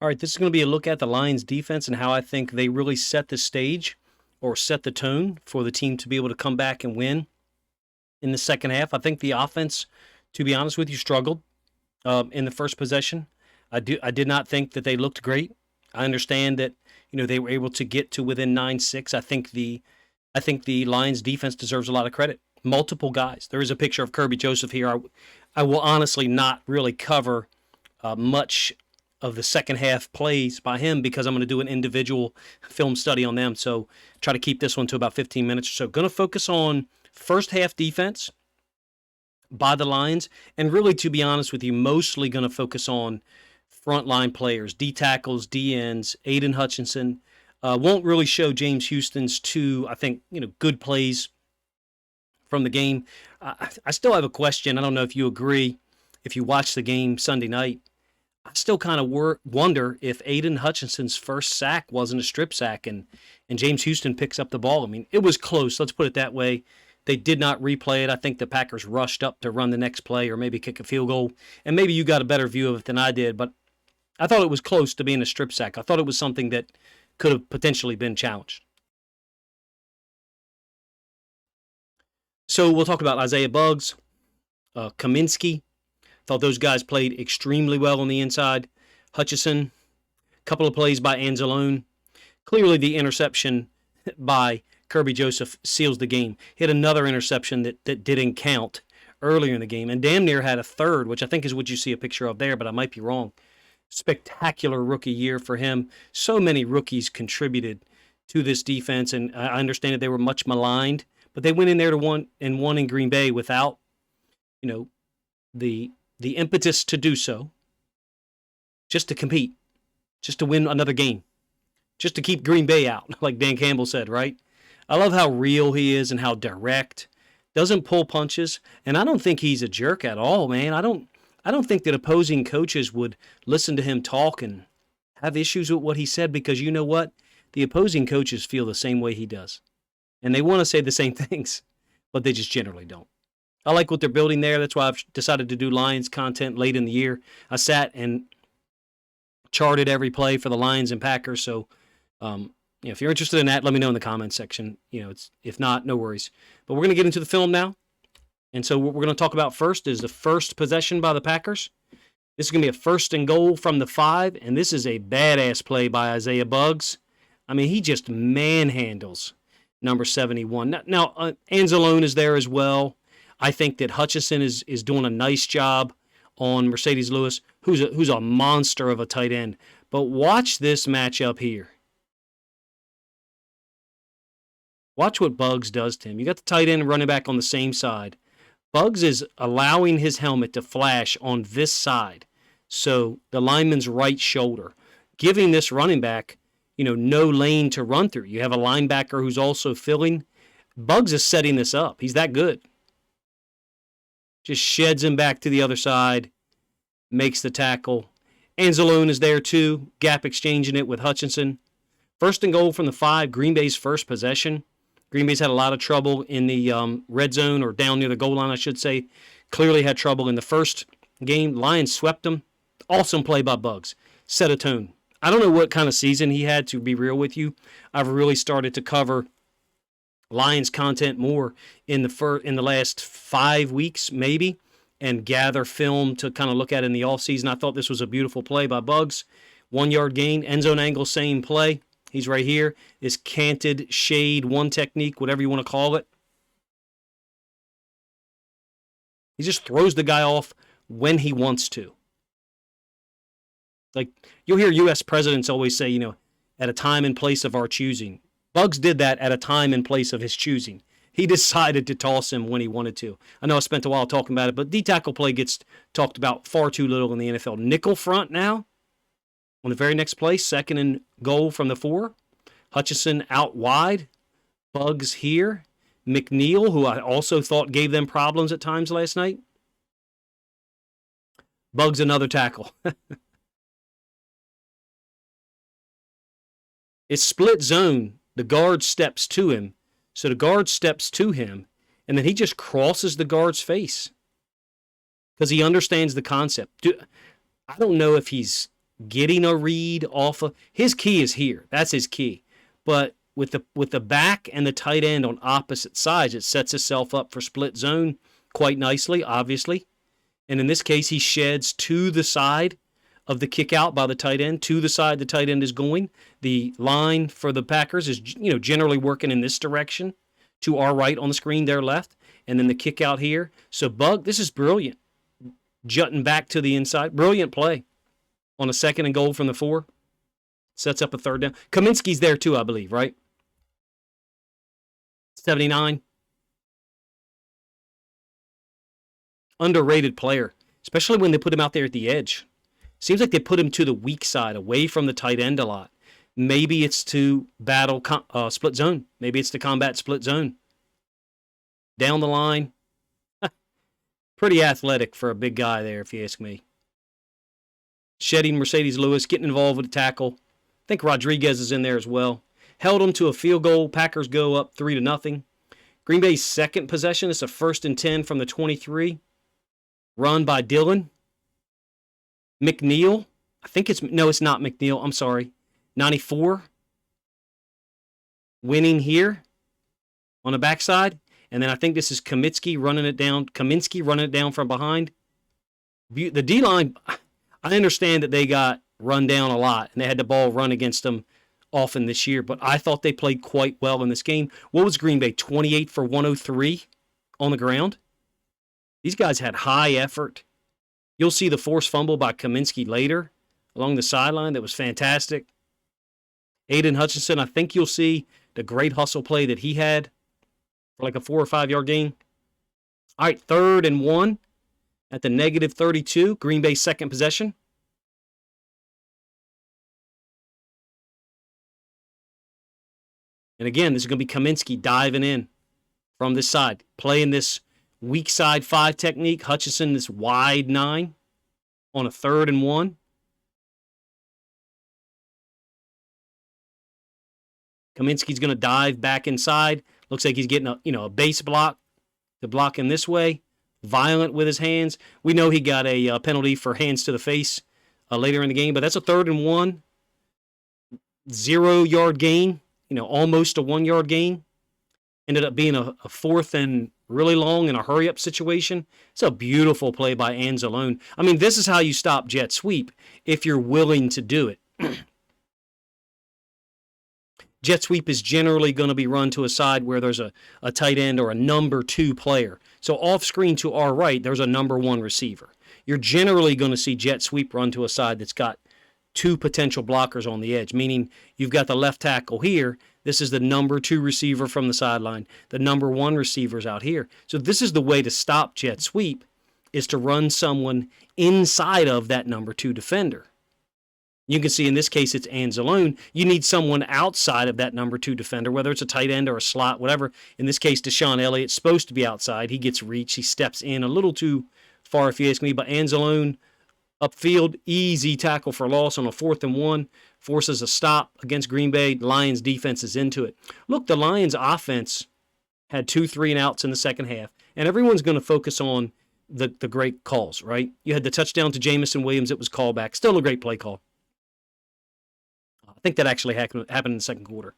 All right, this is going to be a look at the Lions defense and how I think they really set the stage or set the tone for the team to be able to come back and win in the second half. I think the offense, to be honest with you, struggled in the first possession. I did not think that they looked great. I understand that they were able to get to within 9-6. I think the Lions defense deserves a lot of credit. Multiple guys. There is a picture of Kirby Joseph here. I will honestly not really cover much of the second half plays by him because I'm going to do an individual film study on them. So try to keep this one to about 15 minutes or so. Going to focus on first half defense by the Lions, and really, to be honest with you, mostly going to focus on frontline players, D tackles, D ends, Aiden Hutchinson. Won't really show James Houston's two, I think, good plays from the game. I still have a question. I don't know if you agree. If you watched the game Sunday night, I still kind of wonder if Aiden Hutchinson's first sack wasn't a strip sack and James Houston picks up the ball. I mean, it was close. Let's put it that way. They did not replay it. I think the Packers rushed up to run the next play or maybe kick a field goal. And maybe you got a better view of it than I did, but I thought it was close to being a strip sack. I thought it was something that could have potentially been challenged. So we'll talk about Isaiah Buggs, Kaminsky. Thought those guys played extremely well on the inside. Hutchinson, a couple of plays by Anzalone. Clearly the interception by Kirby Joseph seals the game. He had another interception that didn't count earlier in the game, and damn near had a third, which I think is what you see a picture of there, but I might be wrong. Spectacular rookie year for him. So many rookies contributed to this defense, and I understand that they were much maligned, but they went in there to won in Green Bay without, the impetus to do so, just to compete, just to win another game, just to keep Green Bay out, like Dan Campbell said, right? I love how real he is and how direct. Doesn't pull punches, and I don't think he's a jerk at all, man. I don't think that opposing coaches would listen to him talk and have issues with what he said because you know what? The opposing coaches feel the same way he does. And they want to say the same things, but they just generally don't. I like what they're building there. That's why I've decided to do Lions content late in the year. I sat and charted every play for the Lions and Packers. So, if you're interested in that, let me know in the comments section. If not, no worries. But we're going to get into the film now. And so what we're going to talk about first is the first possession by the Packers. This is going to be a 1st and goal from the 5, and this is a badass play by Isaiah Buggs. I mean, he just manhandles number 71. Now Anzalone is there as well. I think that Hutchinson is doing a nice job on Mercedes Lewis, who's a monster of a tight end. But watch this matchup here. Watch what Buggs does to him. You got the tight end and running back on the same side. Buggs is allowing his helmet to flash on this side, so the lineman's right shoulder, giving this running back, no lane to run through. You have a linebacker who's also filling. Buggs is setting this up. He's that good. Just sheds him back to the other side, makes the tackle. Anzalone is there too, gap exchanging it with Hutchinson. 1st and goal from the 5, Green Bay's first possession. Green Bay's had a lot of trouble in the red zone, or down near the goal line, I should say. Clearly had trouble in the first game. Lions swept them. Awesome play by Buggs. Set a tone. I don't know what kind of season he had, to be real with you. I've really started to cover Lions content more in the last 5 weeks, maybe, and gather film to kind of look at in the offseason. I thought this was a beautiful play by Buggs. 1-yard gain, end zone angle, same play. He's right here. Is canted shade, one technique, whatever you want to call it. He just throws the guy off when he wants to. Like, you'll hear U.S. presidents always say, at a time and place of our choosing. Buggs did that at a time and place of his choosing. He decided to toss him when he wanted to. I know I spent a while talking about it, but D-tackle play gets talked about far too little in the NFL. Nickel front now. On the very next play, 2nd and goal from the 4. Hutchinson out wide. Buggs here. McNeil, who I also thought gave them problems at times last night. Buggs another tackle. It's split zone. The guard steps to him. So the guard steps to him, and then he just crosses the guard's face because he understands the concept. I don't know if he's getting a read off of his key is here. That's his key. But with the back and the tight end on opposite sides, it sets itself up for split zone quite nicely, obviously. And in this case, he sheds to the side of the kick out by the tight end, to the side the tight end is going. The line for the Packers is generally working in this direction, to our right on the screen, their left, and then the kick out here. So Bug, this is brilliant. Jutting back to the inside. Brilliant play on a 2nd and goal from the 4. Sets up a 3rd down. Kaminsky's there too, I believe, right? 79. Underrated player, especially when they put him out there at the edge. Seems like they put him to the weak side, away from the tight end a lot. Maybe it's to battle split zone. Maybe it's to combat split zone. Down the line. Pretty athletic for a big guy there, if you ask me. Shedding Mercedes Lewis, getting involved with the tackle. I think Rodriguez is in there as well. Held them to a field goal. Packers go up 3-0. Green Bay's second possession. It's a 1st and 10 from the 23. Run by Dillon. McNeil. It's not McNeil. I'm sorry. 94. Winning here on the backside. And then I think this is Kaminsky running it down from behind. The D-line, I understand that they got run down a lot, and they had the ball run against them often this year, but I thought they played quite well in this game. What was Green Bay? 28 for 103 on the ground? These guys had high effort. You'll see the forced fumble by Kaminsky later along the sideline. That was fantastic. Aiden Hutchinson, I think you'll see the great hustle play that he had for like a 4 or 5 yard gain. All right, 3rd and 1 at the -32. Green Bay second possession. And again, this is going to be Kaminsky diving in from this side, playing this weak side 5 technique. Hutchinson, this wide 9 on a 3rd and 1. Kaminsky's going to dive back inside. Looks like he's getting a base block to block him this way. Violent with his hands. We know he got a penalty for hands to the face later in the game, but that's a 3rd and 1. 0 yard gain. Almost a 1 yard gain. Ended up being a 4th and really long in a hurry-up situation. It's a beautiful play by Anzalone. I mean, this is how you stop jet sweep if you're willing to do it. Jet sweep is generally going to be run to a side where there's a tight end or a number 2 player. So off screen to our right, there's a number 1 receiver. You're generally going to see jet sweep run to a side that's got 2 potential blockers on the edge, meaning you've got the left tackle here. This is the number 2 receiver from the sideline. The number 1 receiver's out here. So this is the way to stop jet sweep, is to run someone inside of that number 2 defender. You can see in this case it's Anzalone. You need someone outside of that number 2 defender, whether it's a tight end or a slot, whatever. In this case, Deshaun Elliott's supposed to be outside. He gets reach. He steps in a little too far, if you ask me. But Anzalone upfield, easy tackle for loss on a 4th and 1. Forces a stop against Green Bay. Lions defense is into it. Look, the Lions offense had 2 3-and-outs in the second half. And everyone's going to focus on the great calls, right? You had the touchdown to Jamison Williams. It was callback. Still a great play call. I think that actually happened in the second quarter.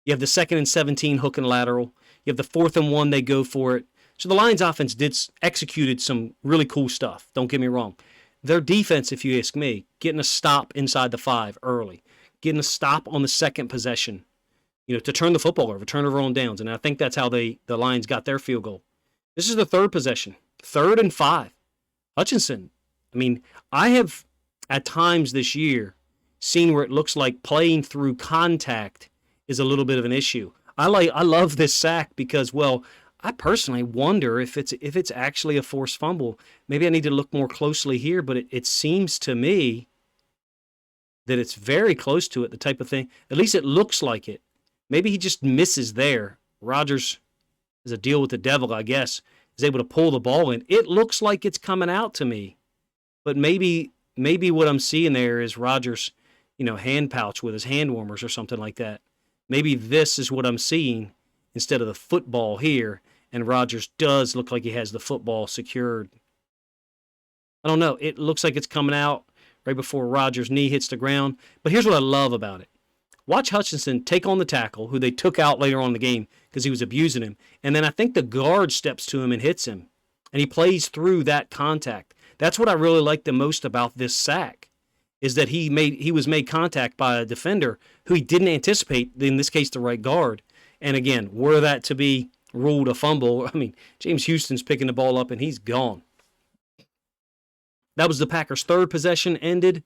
You have the 2nd and 17 hook and lateral. You have the 4th and 1. They go for it. So the Lions offense executed some really cool stuff. Don't get me wrong. Their defense, if you ask me, getting a stop inside the 5 early, getting a stop on the second possession, to turn the football over, turnover on downs. And I think that's how the Lions got their field goal. This is the 3rd possession, 3rd and 5. Hutchinson, I mean, I have at times this year seen where it looks like playing through contact is a little bit of an issue. I love this sack because, well, I personally wonder if it's actually a forced fumble. Maybe I need to look more closely here, but it seems to me that it's very close to it, the type of thing. At least it looks like it. Maybe he just misses there. Rodgers is a deal with the devil, I guess, is able to pull the ball in. It looks like it's coming out to me. But maybe what I'm seeing there is Rodgers, hand pouch with his hand warmers or something like that. Maybe this is what I'm seeing instead of the football here. And Rodgers does look like he has the football secured. I don't know. It looks like it's coming out. right before Rodgers' knee hits the ground. But here's what I love about it. Watch Hutchinson take on the tackle, who they took out later on in the game because he was abusing him. And then I think the guard steps to him and hits him. And he plays through that contact. That's what I really like the most about this sack, is that he was made contact by a defender who he didn't anticipate, in this case the right guard. And again, were that to be ruled a fumble, I mean, James Houston's picking the ball up and he's gone. That was the Packers' third possession ended.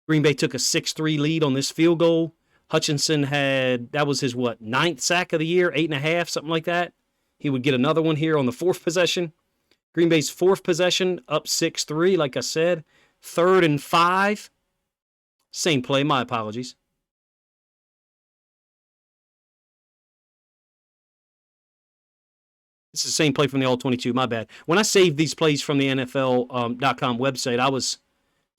Green Bay took a 6-3 lead on this field goal. Hutchinson that was his, ninth sack of the year, 8.5, something like that. He would get another one here on the fourth possession. Green Bay's fourth possession, up 6-3, like I said. 3rd and 5. Same play, my apologies. It's the same play from the All-22, my bad. When I saved these plays from the NFL.com website,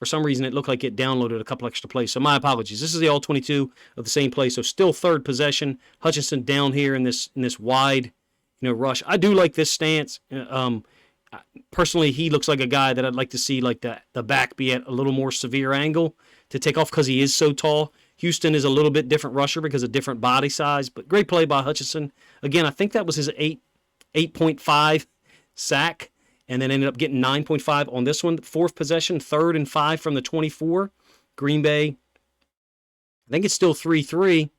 for some reason, it looked like it downloaded a couple extra plays. So my apologies. This is the All-22 of the same play. So still third possession. Hutchinson down here in this wide, rush. I do like this stance. Personally, he looks like a guy that I'd like to see like the back be at a little more severe angle to take off because he is so tall. Houston is a little bit different rusher because of different body size, but great play by Hutchinson. Again, I think that was his 8.5 sack, and then ended up getting 9.5 on this one. Fourth possession, 3rd and 5 from the 24. Green Bay, I think it's still 3-3.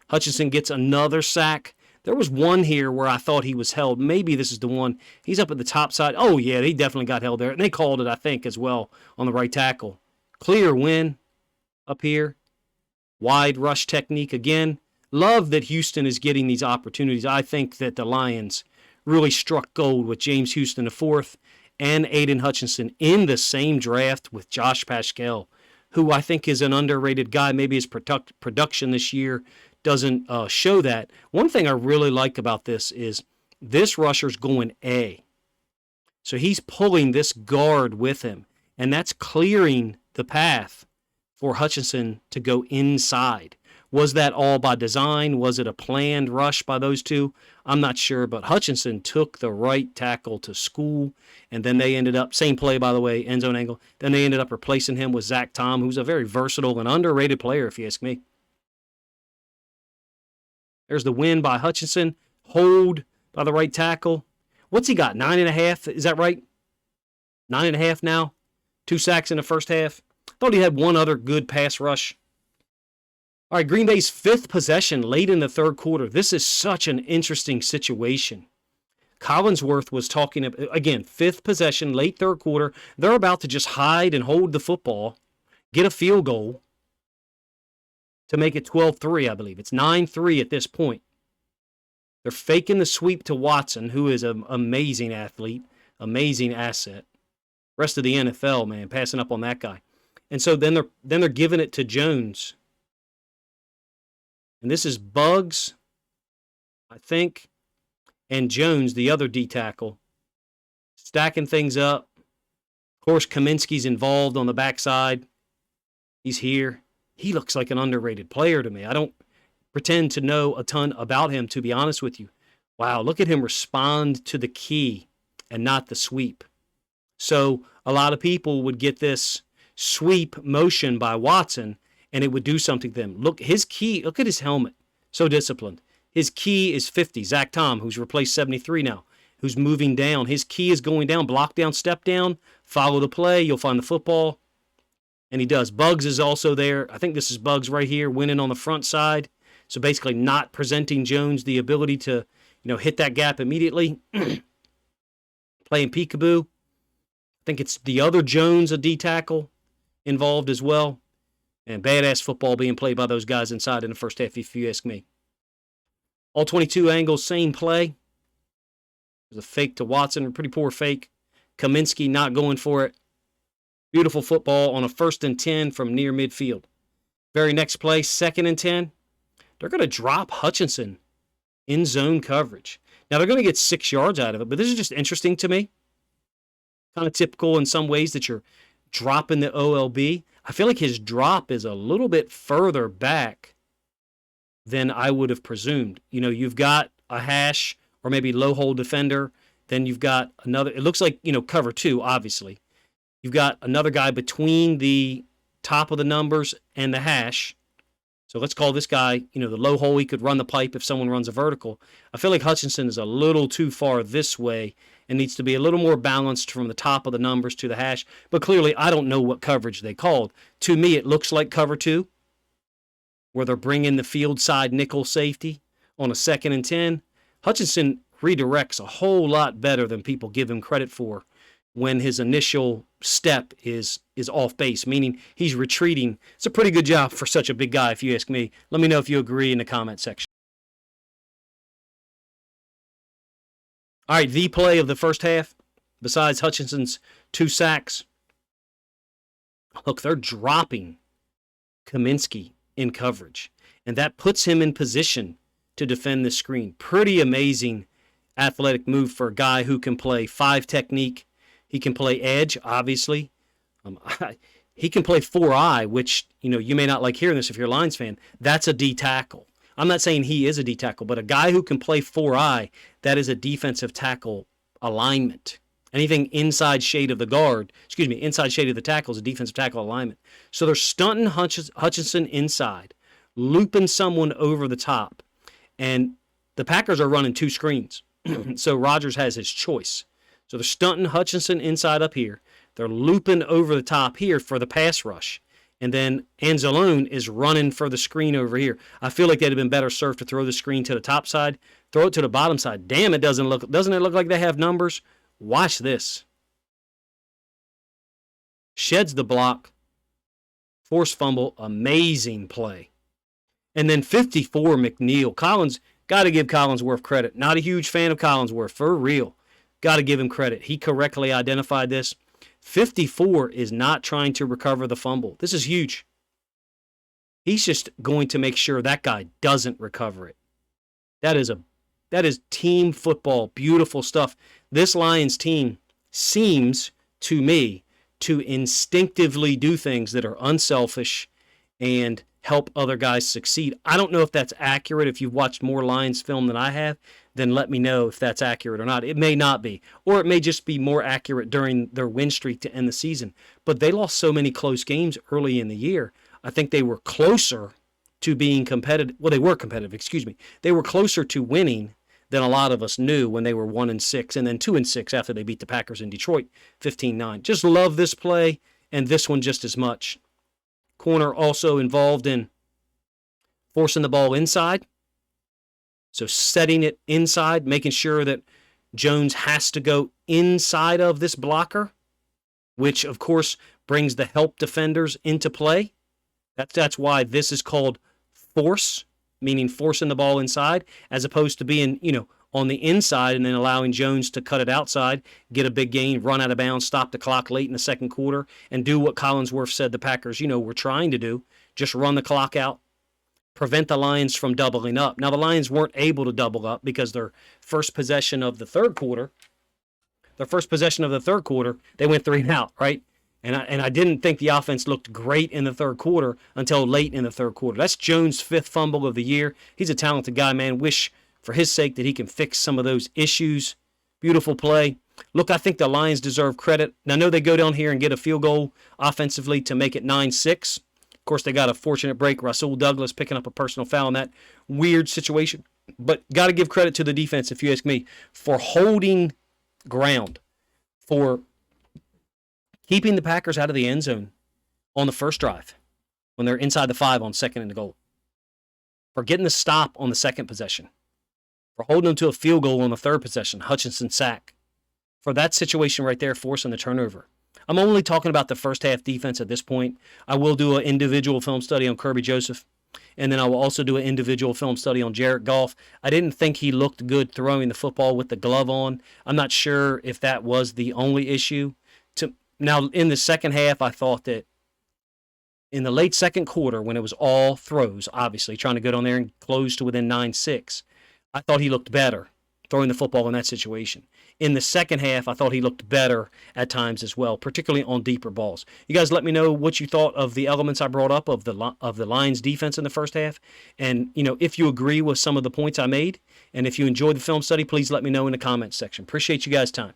Hutchinson gets another sack. There was one here where I thought he was held. Maybe this is the one. He's up at the top side. Oh, yeah, he definitely got held there. And they called it, I think, as well on the right tackle. Clear win up here. Wide rush technique again. Love that Houston is getting these opportunities. I think that the Lions really struck gold with James Houston IV and Aiden Hutchinson in the same draft with Josh Paschal, who I think is an underrated guy. Maybe his production this year doesn't show that. One thing I really like about this is this rusher's going A. So he's pulling this guard with him, and that's clearing the path for Hutchinson to go inside. Was that all by design? Was it a planned rush by those two? I'm not sure, but Hutchinson took the right tackle to school, and then they ended up, same play by the way, end zone angle, then they ended up replacing him with Zach Tom, who's a very versatile and underrated player, if you ask me. There's the win by Hutchinson, hold by the right tackle. What's he got, 9.5? Is that right? 9.5 now? 2 sacks in the first half. Thought he had one other good pass rush. All right, Green Bay's 5th possession late in the third quarter. This is such an interesting situation. Collinsworth was talking, again, 5th possession, late third quarter. They're about to just hide and hold the football, get a field goal to make it 12-3, I believe. It's 9-3 at this point. They're faking the sweep to Watson, who is an amazing athlete, amazing asset. Rest of the NFL, man, passing up on that guy. And so then they're giving it to Jones. And this is Buggs, I think, and Jones, the other D tackle, stacking things up. Of course, Kaminsky's involved on the backside. He's here. He looks like an underrated player to me. I don't pretend to know a ton about him, to be honest with you. Wow, look at him respond to the key and not the sweep. So a lot of people would get this sweep motion by Watson, and it would do something to them. Look, his key, look at his helmet. So disciplined. His key is 50. Zach Tom, who's replaced 73 now, who's moving down. His key is going down, block down, step down, follow the play. You'll find the football. And he does. Buggs is also there. I think this is Buggs right here, winning on the front side. So basically not presenting Jones the ability to, hit that gap immediately. Playing peekaboo. I think it's the other Jones, a D tackle, involved as well. And badass football being played by those guys inside in the first half, if you ask me. All 22 angles, same play. There's a fake to Watson, a pretty poor fake. Kaminsky not going for it. Beautiful football on a 1st and 10 from near midfield. Very next play, 2nd and 10. They're going to drop Hutchinson in zone coverage. Now, they're going to get 6 yards out of it, but this is just interesting to me. Kind of typical in some ways that you're dropping the OLB. I feel like his drop is a little bit further back than I would have presumed. You've got a hash or maybe low hole defender. Then you've got another. It looks like, cover 2, obviously. You've got another guy between the top of the numbers and the hash. So let's call this guy, the low hole. He could run the pipe if someone runs a vertical. I feel like Hutchinson is a little too far this way and needs to be a little more balanced from the top of the numbers to the hash. But clearly, I don't know what coverage they called. To me, it looks like cover 2, where they're bringing the field side nickel safety on a 2nd and 10. Hutchinson redirects a whole lot better than people give him credit for when his initial step is off base, meaning he's retreating. It's a pretty good job for such a big guy, if you ask me. Let me know if you agree in the comment section. All right, the play of the first half, besides Hutchinson's 2 sacks. Look, they're dropping Kaminsky in coverage, and that puts him in position to defend the screen. Pretty amazing athletic move for a guy who can play 5 technique. He can play edge, obviously. He can play 4-eye, which, you may not like hearing this if you're a Lions fan. That's a D tackle. I'm not saying he is a D tackle, but a guy who can play 4-eye, that is a defensive tackle alignment. Anything inside shade of the inside shade of the tackle is a defensive tackle alignment. So they're stunting Hutchinson inside, looping someone over the top, and the Packers are running 2 screens. So Rodgers has his choice. So they're stunting Hutchinson inside up here. They're looping over the top here for the pass rush. And then Anzalone is running for the screen over here. I feel like they'd have been better served to throw the screen to the top side, throw it to the bottom side. Damn, doesn't it look like they have numbers? Watch this. Sheds the block. Forced fumble. Amazing play. And then 54, McNeil. Collins, got to give Collinsworth credit. Not a huge fan of Collinsworth, for real. Got to give him credit. He correctly identified this. 54 is not trying to recover the fumble. This is huge. He's just going to make sure that guy doesn't recover it. That is team football. Beautiful stuff. This Lions team seems, to me, to instinctively do things that are unselfish and help other guys succeed. I don't know if that's accurate. If you've watched more Lions film than I have, then let me know if that's accurate or not. It may not be. Or it may just be more accurate during their win streak to end the season. But they lost so many close games early in the year. I think they were closer to being competitive. Well, they were competitive, They were closer to winning than a lot of us knew when they were 1-6 and then 2-6 after they beat the Packers in Detroit 15-9. Just love this play and this one just as much. Corner also involved in forcing the ball inside. So setting it inside, making sure that Jones has to go inside of this blocker, which, of course, brings the help defenders into play. That's why this is called force, meaning forcing the ball inside, as opposed to being, on the inside and then allowing Jones to cut it outside, get a big gain, run out of bounds, stop the clock late in the second quarter, and do what Collinsworth said the Packers, were trying to do, just run the clock out, prevent the Lions from doubling up. Now, the Lions weren't able to double up because their first possession of the third quarter, they went 3 and out, right? And I didn't think the offense looked great in the third quarter until late in the third quarter. That's Jones' 5th fumble of the year. He's a talented guy, man. Wish for his sake that he can fix some of those issues. Beautiful play. Look, I think the Lions deserve credit. Now, I know they go down here and get a field goal offensively to make it 9-6. Of course, they got a fortunate break. Rasul Douglas picking up a personal foul in that weird situation. But got to give credit to the defense, if you ask me, for holding ground, for keeping the Packers out of the end zone on the first drive when they're inside the 5 on 2nd and goal, for getting the stop on the second possession, for holding them to a field goal on the third possession, Hutchinson sack, for that situation right there, forcing the turnover. I'm only talking about the first half defense at this point. I will do an individual film study on Kirby Joseph, and then I will also do an individual film study on Jared Goff. I didn't think he looked good throwing the football with the glove on. I'm not sure if that was the only issue. Now, in the second half, I thought that in the late second quarter, when it was all throws, obviously, trying to go down there and close to within 9-6, I thought he looked better throwing the football in that situation. In the second half, I thought he looked better at times as well, particularly on deeper balls. You guys let me know what you thought of the elements I brought up of the Lions defense in the first half. And, if you agree with some of the points I made, and if you enjoyed the film study, please let me know in the comments section. Appreciate you guys' time.